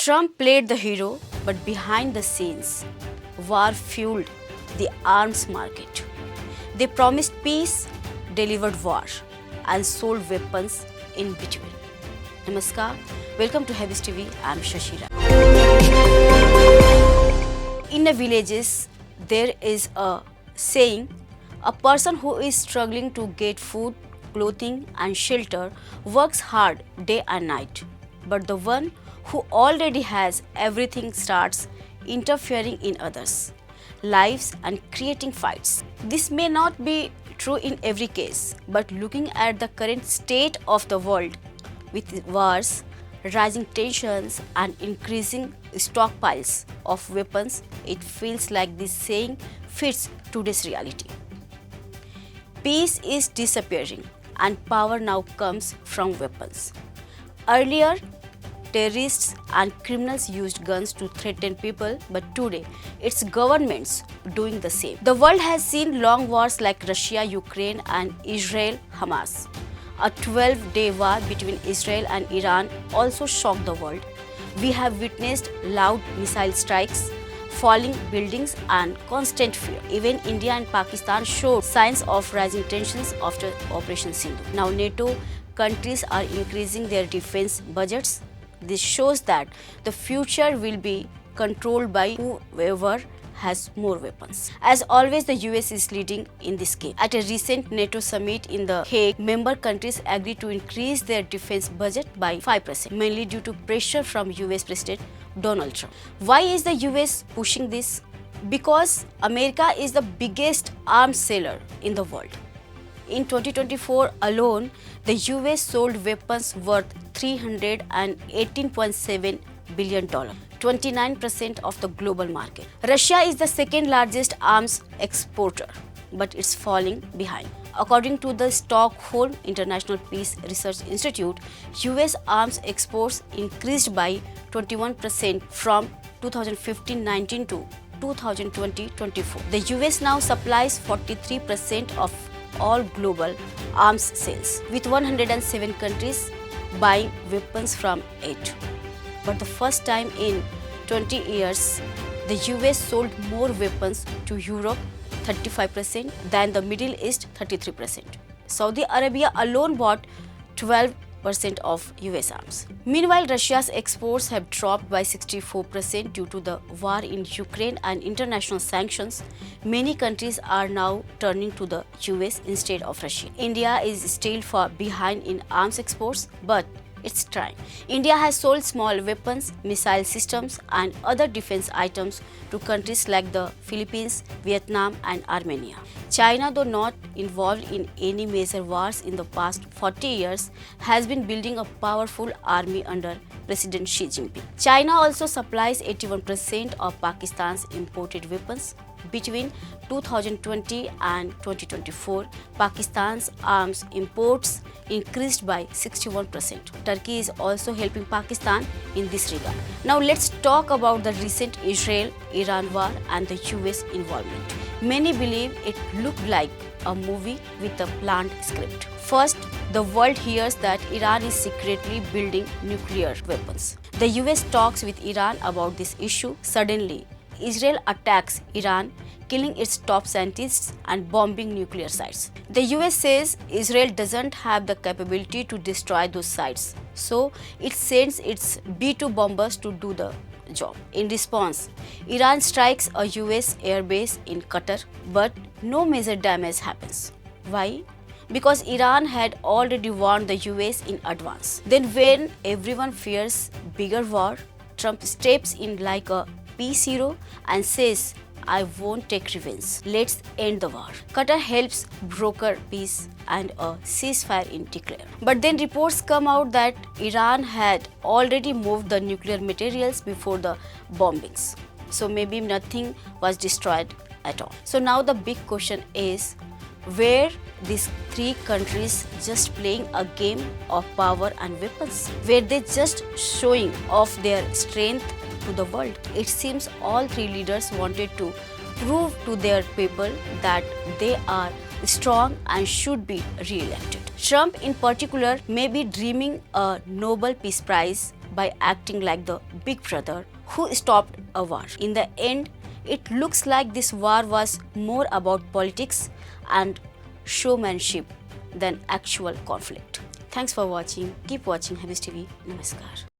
Trump played the hero, but behind the scenes, war fueled the arms market. They promised peace, delivered war, and sold weapons in between. Namaskar, welcome to Hybiz TV. I am Shashira. In the villages, there is a saying: a person who is struggling to get food, clothing, and shelter works hard day and night. But the one who already has everything starts interfering in others' lives and creating fights. This may not be true in every case, but looking at the current state of the world with wars, rising tensions, and increasing stockpiles of weapons, it feels like this saying fits today's reality. Peace is disappearing, and power now comes from weapons. Earlier, terrorists and criminals used guns to threaten people, but today it's governments doing the same. The world has seen long wars like Russia, Ukraine, and Israel, Hamas. A 12-day war between Israel and Iran also shocked the world. We have witnessed loud missile strikes, falling buildings, and constant fear. Even India and Pakistan showed signs of rising tensions after Operation Sindhu. Now NATO countries are increasing their defense budgets. This shows that the future will be controlled by whoever has more weapons. As always, the US is leading in this game. At a recent NATO summit in The Hague, member countries agreed to increase their defense budget by 5%, mainly due to pressure from US President Donald Trump. Why is the US pushing this? Because America is the biggest arms seller in the world. In 2024 alone, the US sold weapons worth $318.7 billion, 29% of the global market. Russia is the second largest arms exporter, but it's falling behind. According to the Stockholm International Peace Research Institute, US arms exports increased by 21% from 2015-19 to 2020-24. The US now supplies 43% of all global arms sales, with 107 countries buying weapons from it. But the first time in 20 years, the US sold more weapons to Europe, 35%, than the Middle East, 33%. Saudi Arabia alone bought 12% of US arms. Meanwhile, Russia's exports have dropped by 64% due to the war in Ukraine and international sanctions. Many countries are now turning to the US instead of Russia. India is still far behind in arms exports, but it's trying. India has sold small weapons, missile systems, and other defense items to countries like the Philippines, Vietnam, and Armenia. China, though not involved in any major wars in the past 40 years, has been building a powerful army under President Xi Jinping. China also supplies 81% of Pakistan's imported weapons. Between 2020 and 2024, Pakistan's arms imports increased by 61%. Turkey is also helping Pakistan in this regard. Now let's talk about the recent Israel-Iran war and the US involvement. Many believe it looked like a movie with a planned script. First, the world hears that Iran is secretly building nuclear weapons. The US talks with Iran about this issue. Suddenly, Israel attacks Iran, killing its top scientists and bombing nuclear sites. The US says Israel doesn't have the capability to destroy those sites, so it sends its B-2 bombers to do the job. In response, Iran strikes a US airbase in Qatar, but no major damage happens. Why? Because Iran had already warned the US in advance. Then when everyone fears bigger war, Trump steps in like a peace hero and says, I won't take revenge. Let's end the war. Qatar helps broker peace and a ceasefire is declared. But then reports come out that Iran had already moved the nuclear materials before the bombings. So maybe nothing was destroyed at all. So now the big question is, were these three countries just playing a game of power and weapons? Were they just showing off their strength to the world? It seems all three leaders wanted to prove to their people that they are strong and should be re-elected. Trump in particular may be dreaming a Nobel Peace Prize by acting like the big brother who stopped a war. In the end, it looks like this war was more about politics and showmanship than actual conflict. Thanks for watching. Keep watching Hybiz TV. Namaskar.